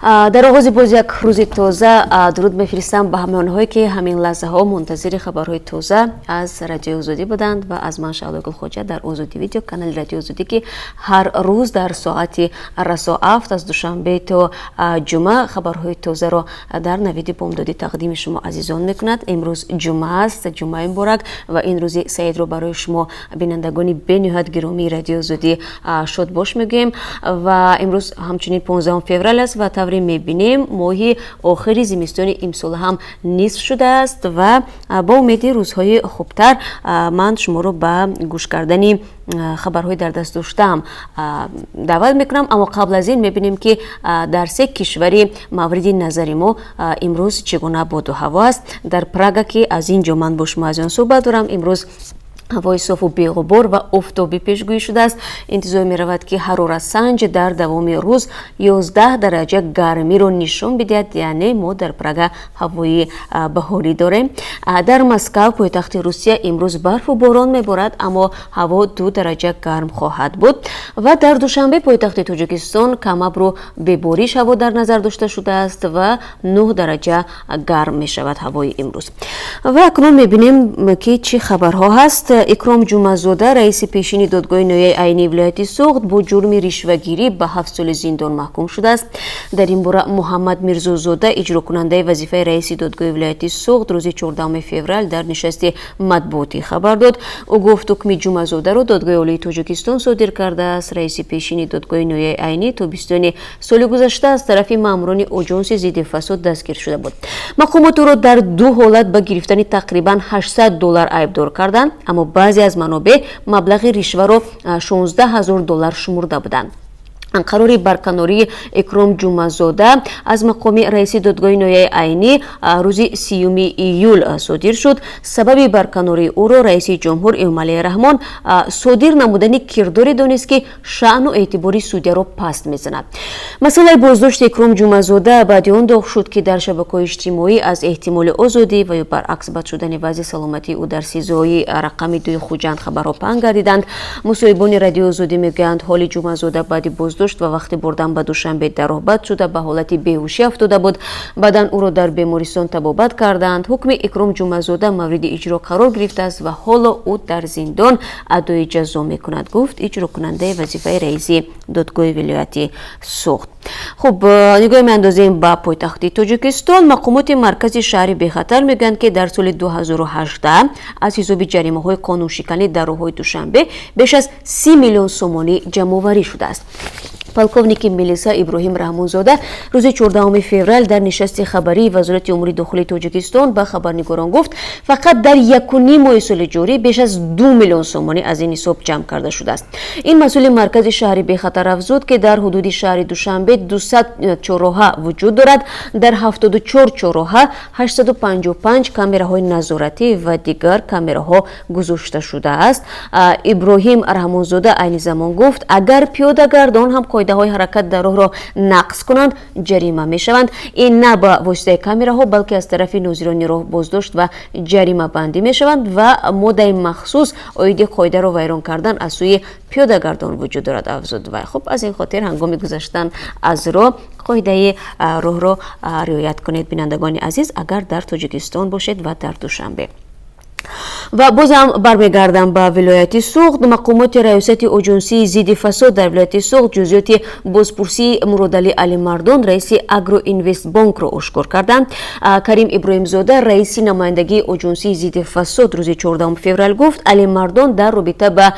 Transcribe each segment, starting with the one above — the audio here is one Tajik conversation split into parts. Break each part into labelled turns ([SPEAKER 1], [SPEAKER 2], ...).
[SPEAKER 1] در آغاز باز یک روز تازه درود میفرستم به همه آنهایی که همین لحظه ها منتظر خبرهای تازه از رادیو آزادی بودند و از من شعله گل خوجه در آزادی ویدیو کانال رادیو آزادی که هر روز در ساعت رسا 7 از دوشنبه تا جمعه خبرهای تازه را در نویدی بمدادی تقدیم شما عزیزان میکند. امروز جمعه است، جمعه مبارک و این روز سعید رو برای شما بینندگان بنهایت گرامی رادیو آزادی شاد باش میگیم و امروز همچنین 15 فوریه است و طوری میبینیم ماهی آخری زمستان امسال هم نصف شده است و با امید روزهای خوبتر من شما رو به گوش کردن خبرهای در دست داشتم دعوت میکنم. اما قبل از این میبینیم که در سه کشوری مورد نظر ما امروز چگونه باد و هوا است. در پراگ که از اینجا من با شما از آن صحبت دارم، امروز هوای صاف و بی‌غبار و آفتابی پیشگویی شده است. انتظار می رود که حرارت سنج در دوام روز 11 درجه گرمی رو نشان بدهد، یعنی ما در پراگ هوای بهاری داریم. در مسکو پایتخت روسیه امروز برف و باران میبارد اما هوا 2 درجه گرم خواهد بود و در دوشنبه پایتخت تاجیکستان کم ابر و بباریش هوا در نظر داشته شده است و 9 درجه گرم می شود هوای امروز. و اکنون میبینیم که چه خبرها هست. اکرام جمعه‌زاده رئیس پیشین دادگاه نهایی عینی ولایت سوخت با جرم رشوه‌گیری به 7 سال زندان محکوم شده است. در این باره محمد میرزازاده اجرا کننده وظیفه رئیس دادگاه ولایت سوخت روز 14 فوریه در نشست مطبوعاتی خبر داد. او گفت حکم جمعه‌زاده را دادگاه عالی تاجیکستان صادر کرده است. رئیس پیشین دادگاه نهایی عینی تابستان سال گذشته از طرف ماموران آژانس ضد فساد دستگیر شده بود. مقامات او را در 2 حالت به گرفتن تقریبا $800 عیبدار کردند، اما بعضی از منابع مبلغ رشوه را $16,000 شمرده بودند. قرار برکناری اکرام جمعه‌زاده از مقام رئیس دادگاه نهایی عینی روز 30 ایول صادر شد. سبب برکناری او را رئیس جمهور امام رحمان صادر نمودن کرداری دانست که شأن و اعتبار سودی را پست میزند. مسئله بازداشت اکرام جمعه‌زاده بعد آن داغ شد که در شبکه‌های اجتماعی از احتمال آزادی و یا برعکس بد شدن وضع سلامتی او در سیزهای رقم 2 خوجند خبرها پنگ گردیدند. مصاحبان رادیو آزادی میگویند حال جمعه‌زاده بعد بازداشت و وقتی بردن به دوشنبه در آباد شده به حالت بیهوشی افتاده بود. بعداً او را در بیمارستان تبابت کردند. حکم اکرام جمعه‌زاده مورد اجرا قرار گرفته است و حالا او در زندان ادای جزا میکند، گفت اجرا کننده وظیفه رئیس دادگاه ولایت سوخت. خب نگاه میاندازیم به پایتخت تاجیکستان. مقامات مرکز شهر بخطر میگن که در سال 2018 از حساب جریمه های قانون شکنی در روزهای دوشنبه بیش از 30 میلیون سومانی جمع آوری شده است. پلکونیک میلیسا ابراهیم رحمانزاده روز 14 فوریه در نشست خبری وزارت امور داخلی تاجیکستان به خبرنگاران گفت فقط در 1.5 ماه سال جاری بیش از 2 میلیون سومانی از این حساب جمع کرده شده است. این مسئول مرکز شهر بخطر افزود که در حدود شهر دوشنبه 200 چهارراه وجود دارد. در 74 چهارراه 855 کامراهای نظارتی و دیگر کامراها گذاشته شده است. ابراهیم رحمانزاده عین زمان گفت اگر پیاده‌گردان هم قاعده های حرکت در راه را نقض کنند جریمه می شوند. این نه با واسطه کامراها بلکه از طرف ناظران راه بازداشت و جریمه بندی می شوند و ماده مخصوص عاید قاعده را ویران کردن از سوی پیاده‌گردان وجود دارد افزود. و خب از این خاطر هنگام گذشتن از راه قاعده راه را رعایت کنید بینندگان عزیز اگر در تاجیکستان باشید و در دوشنبه. و بازم برمیگردم به ولایت سوخت. مقامات ریاست آژانسی ضد فساد در ولایت سوخت جزئیات بازپرسی مرادعلی علی مردان رئیس اگرو اینوست بانک را آشکار کردند. کریم ابراهیم زاده رئیس نمایندگی آژانسی ضد فساد روز 14 فوریه گفت علی مردان در رابطه با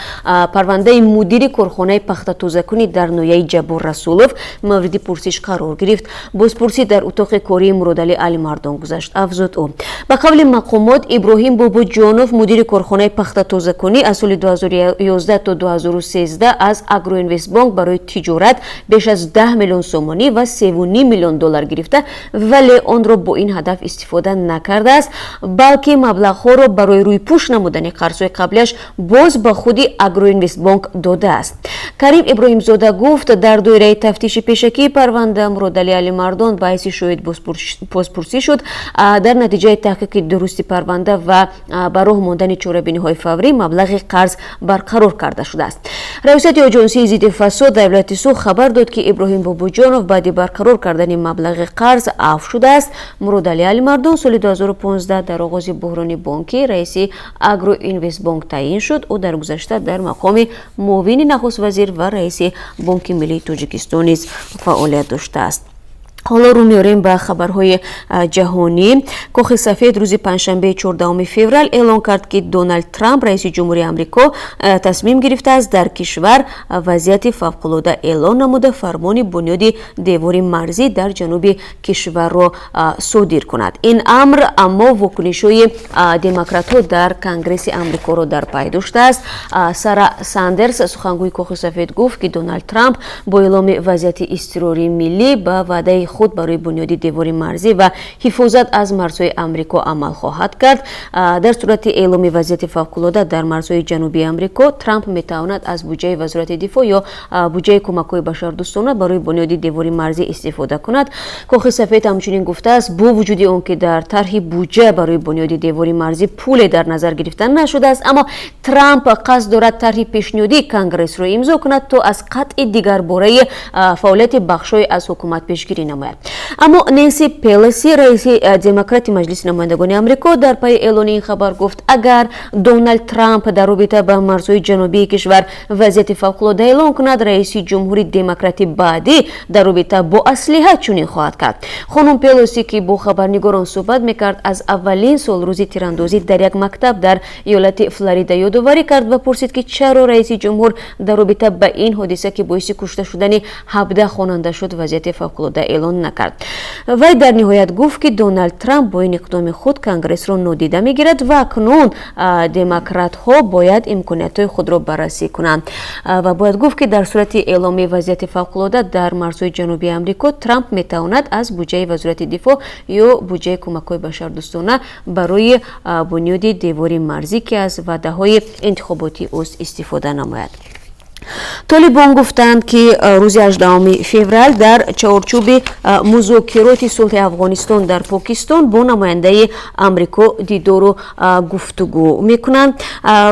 [SPEAKER 1] پرونده مدیر کارخانه پخت تازه‌کنی در نویه جبار رسولوف مورد پرسش قرار گرفت. بازپرسی در اتاق کاری مرادعلی علی مردان گذشت افزود. او به قول مقامات ابراهیم بابو جانوف مدیر کارخانه پخت تازه‌کنی از سال 2011 تا 2013 از اگرو اینوست بانک برای تجارت بیش از 10 میلیون سومانی و 3.5 میلیون دلار گرفته ولی آن را با این هدف استفاده نکرده است بلکه مبلغ‌ها را برای روی پوش نمودن قرض‌های قبلیش باز به خود اگرو اینوست بانک داده است. کریم ابراهیم زاده گفت در دایره تفتیش پیشکی پرونده مرادعلی علی مردان باعث شاهد بازپرسی شد. در نتیجه تحقیق درست پرونده و ба роҳ мондани чорабиниҳои фаврӣ маблағи қарз барқарор карда шудааст. раисияти оҷонсии зидди фасод дар вилояти Суғ хабар дод ки Иброҳим Бобоҷонов баъди барқарор кардани маблағи қарз афв шудааст. Мурод Али Алимардон соли 2015 дар оғози буҳрони бонкӣ раиси Агроинвестбонк таъин шуд. ӯ дар гузашта дар мақоми муовини нахуст вазир ва раиси Бонки Миллии Тоҷикистон низ фаъолият доштааст. ҳоло рӯ меорем ба хабарҳои ҷаҳонӣ. Кохи сафед рӯзи панҷшанбе 14 феврал эълон кард ки Доналд Трамп раиси ҷумҳурии Амрико тасмим гирифтааст дар кишвар вазъияти фавқулода эълон намуда фармони бунёди девори марзӣ дар ҷануби кишварро содир кунад. Ин амр аммо вокунишҳои демократҳо дар Конгресси Амрикоро дар пай доштааст. Сара Сандерс сухангӯи Кохи сафед гуфт ки Доналд Трамп бо эъломи вазъияти изтирории миллӣ ба ваъдаи худ барои бунёди девори марзӣ ва ҳифозат аз марзҳои Амрико амал хоҳад кард. Дар сурати эъломи вазъияти фавқулода дар марзҳои ҷанубии Амрико Трамп метавонад аз буҷаи вазорати дифоъ ё буҷаи кӯмакҳои башардӯстона барои бунёди девори марзӣ истифода кунад. Кохи сафед ҳамчунин гуфтааст бо вуҷуди он ки дар тарҳи буҷа барои бунёди девори марзӣ пуле дар назар гирифта нашудааст, аммо Трамп қасд дорад тарҳи пешниҳодии Конгрессро имзо кунад то аз қатъи дигар бораи фаъолияти бахшҳое аз ҳукумат пешгирӣ намояд. Аммо Нэнси Пелоси раиси демократи маҷлиси намояндагони Амрико дар пайи эълони ин хабар гуфт агар Доналд Трамп дар робита ба марзҳои ҷанубии кишвар вазъияти фавқулода эълон кунад, раиси ҷумҳури демократи баъдӣ дар робита бо аслиҳа чунин хоҳад кард. хонум Пелоси ки бо хабарнигорон суҳбат мекард аз аввалин солрӯзи тирандозӣ дар як мактаб дар иёлати Флорида ёдоварӣ кард ва пурсид ки чаро раиси ҷумҳур дар робита ба ин ҳодиса ки боиси кушта шудани 17 хонанда шуд вазъияти фавқулода эълон накард. Вай дар ниҳоят гуфт ки Доналд Трамп бо ин иқдоми худ Конгрессро нодида мегирад ва акнун демократҳо бояд имкониятҳои худро баррасӣ кунанд. Ва бояд гуфт ки дар сурати эъломи вазъияти фавқулода дар марзҳои ҷанубии Амрико Трамп метавонад аз буҷаи вазорати дифоъ ё буҷаи кӯмакҳои башардӯстона барои бунёди девори марзӣ ки аз ваъдаҳои интихоботии ӯст истифода намояд. Толибон гуфтанд ки рӯзи 18 феврал дар чаҳорчӯби музокироти сулҳи Афғонистон дар Покистон бо намояндаи Амрико дидору гуфтугӯ мекунанд,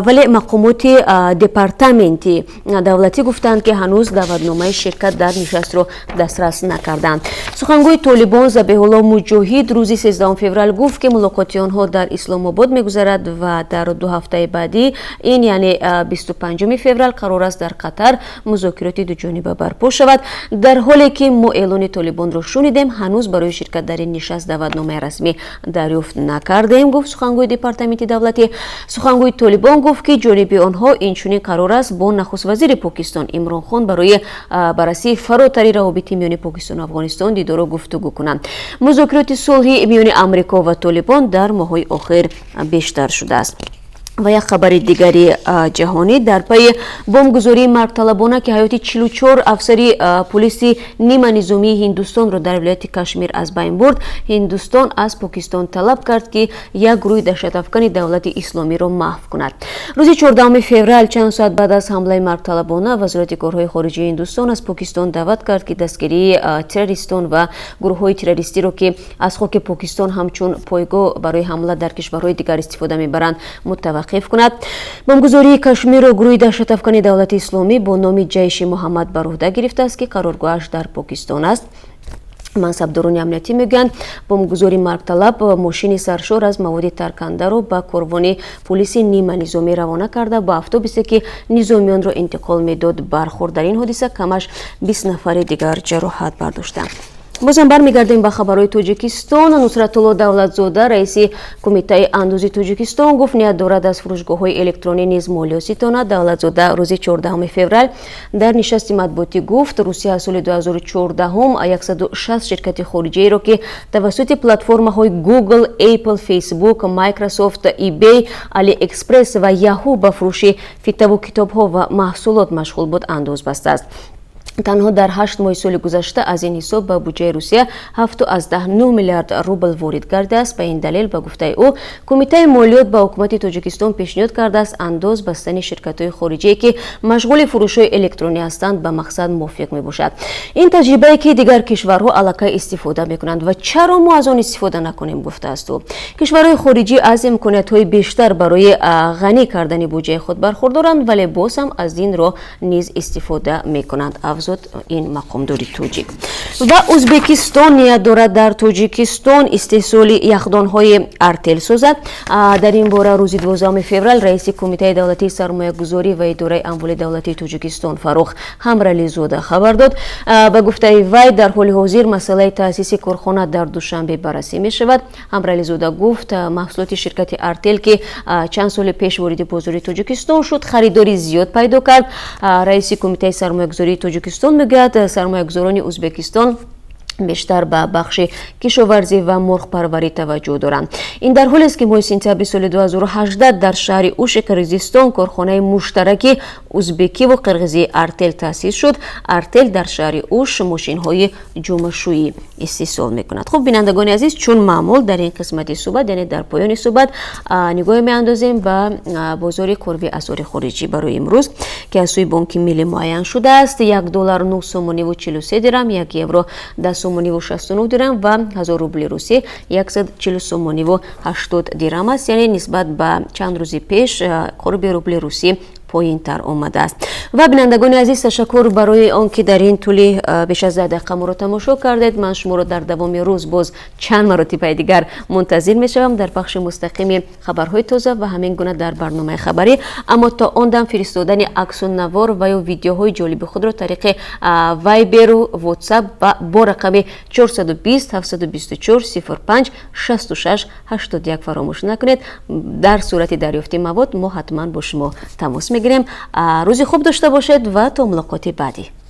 [SPEAKER 1] вале мақомоти департаменти давлатӣ гуфтанд ки ҳанӯз даъватномаи ширкат дар нишастро дастрас накарданд. сухангӯи Толибон Забиҳулло Муҷоҳид рӯзи 13 феврал гуфт ки мулоқоти онҳо дар Исломобод мегузарад ва дар 2 ҳафтаи баъдӣ, ин яъне 25 феврал қарор аст дар Қатар музокироти дуҷониба барпо шавад. Дар ҳоле ки мо эълони Толибонро шунидем, ҳанӯз барои ширкат дар ин нишаст даъватномаи расмӣ дарёфт накардаем, гуфт сухангӯи департаменти давлатӣ. Сухангӯи Толибон гуфт ки ҷониби онҳо инчунин қарор аст бо нахуствазири Покистон Имрон Хон барои баррасии фаротари равобити миёни Покистону Афғонистон дидору гуфтугӯ кунанд. Музокироти сулҳи миёни Амрико ва Толибон дар моҳҳои охир бештар шудааст. ва як хабари дигари ҷаҳонӣ дар пайи бомбгузории мардталабона ки ҳаёти 44 афсари полиси нима низомии Ҳиндустонро дар вилояти Кашмир аз байн бурд, Ҳиндустон аз Покистон талаб кард ки як гурӯҳи даҳшатафкани давлати исломиро маҳв кунад. рӯзи 14 феврал чанд соат баъд аз ҳамлаи мардталабона вазорати корҳои хориҷии Ҳиндустон аз Покистон даъват кард ки дастгирии террористон ва гурӯҳҳои террористиро ки аз хоки Покистон ҳамчун пойгоҳ барои ҳамла дар кишварҳои дигар истифода мебаранд мутаваққиф кунад. бомбгузории Кашмирро гурӯҳи даҳшатафкани давлати исломӣ бо номи ҷайши Муҳаммад бар уҳда гирифтааст ки қароргоҳаш дар Покистон аст. мансабдорони амниятӣ мегӯянд бомбгузори мардталаб мошини саршор аз маводи таркандаро ба корвони полиси нима низомӣ равона карда ба автобусе ки низомиёнро интиқол медод бархӯрд. дар ин ҳодиса камаш 20 нафари дигар ҷароҳат бардоштанд. бозам бармегардем ба хабарҳои Тоҷикистон. Нусратулло Давлатзода раиси кумитаи андози Тоҷикистон гуфт ният дорад аз фурӯшгоҳҳои электронӣ низ молиё ситонад. Давлатзода рӯзи 14 феврал дар нишасти матбуотӣ гуфт Русия аз соли 2014 160 ширкати хориҷиеро ки тавассути платформаҳои Google, Apple, Facebook, Microsoft, eBay, AliExpress ва Yahoo ба фурӯши фитаву китобҳо ва маҳсулот машғул буд андоз бастааст. تنها در 8 ماه سال گذشته از این حساب به بودجه روسیه 7.9 میلیارد روبل وارد کرده است. به این دلیل به گفته او کمیته مالیات به حکومت تاجیکستان پیشنهاد کرده است انداز بستن شرکت‌های خارجی که مشغول فروش‌های الکترونی هستند به مقصد موافق میباشد. این تجربه که دیگر کشورها علاقه استفاده میکنند و چرا ما از آن استفاده نکنیم گفته است او. کشورهای خارجی از امکانات‌های بیشتر برای غنی کردن بودجه خود برخوردارند ولی باز هم از این راه نیز استفاده میکنند. این مقامداری توجیک و ازبکستان نیت دارد در تاجیکستان استحصال یخدان‌های ارتل سازد. در این باره روز 12 فوریه رئیس کمیته دولتی سرمایه‌گذاری و اداره اموال دولتی تاجیکستان فروخ همرالی زاده خبر داد. به گفته وی در حال حاضر مسئله تأسیس کارخانه در دوشنبه بررسی می شود. همرالی زاده گفت محصولات شرکت ارتل که چند سال پیش وارد بازار تاجیکستان شد خریداری زیاد پیدا کرد. رئیس کمیته سرمایه‌گذاری تاجیکستان میگوید سرمایه‌گذاران ازبکستان بیشتر به بخش کشاورزی و مرغ پروری توجه دارند. این در حالی است که ماه سپتامبر سال 2018 در شهر اوش قرقیزستان کارخانه مشترک ازبکی و قرقیزی ارتل تأسیس شد. ارتل در شهر اوش ماشین‌های جمع‌شویی استحصال می‌کند. خب بینندگان عزیز چون معمول در این قسمت صحبت یعنی در پایان صحبت نگاه می‌اندازیم به بازار کاروی اسعار خارجی برای امروز که از سوی بانک ملی معین شده است. $1 9.43 درهم، 1 یورو 10.69 درهم و 1000 روبل روسی 140.80 درهم است. یعنی نسبت به چند روز پیش قرب روبل روسی پایین تر آمده است. و بینندگان عزیز تشکر برای آنکه در این طول بیش از 10 دقیقه ما را تماشا کردید. من شما را در دوام روز باز چند مرتبه دیگر منتظر می شوم در پخش مستقیم خبرهای تازه و همین گونه در برنامه خبری. اما تا آن دم فرستادن عکس و نوار و یا ویدیوهای جالب خود را طریق وایبر و واتساپ با رقم 420 724 05 66 81 فراموش نکنید. در صورت دریافت مواد ما حتما با شما تماس میگیریم. روزی خوب داشته باشید و تا ملاقات بعدی.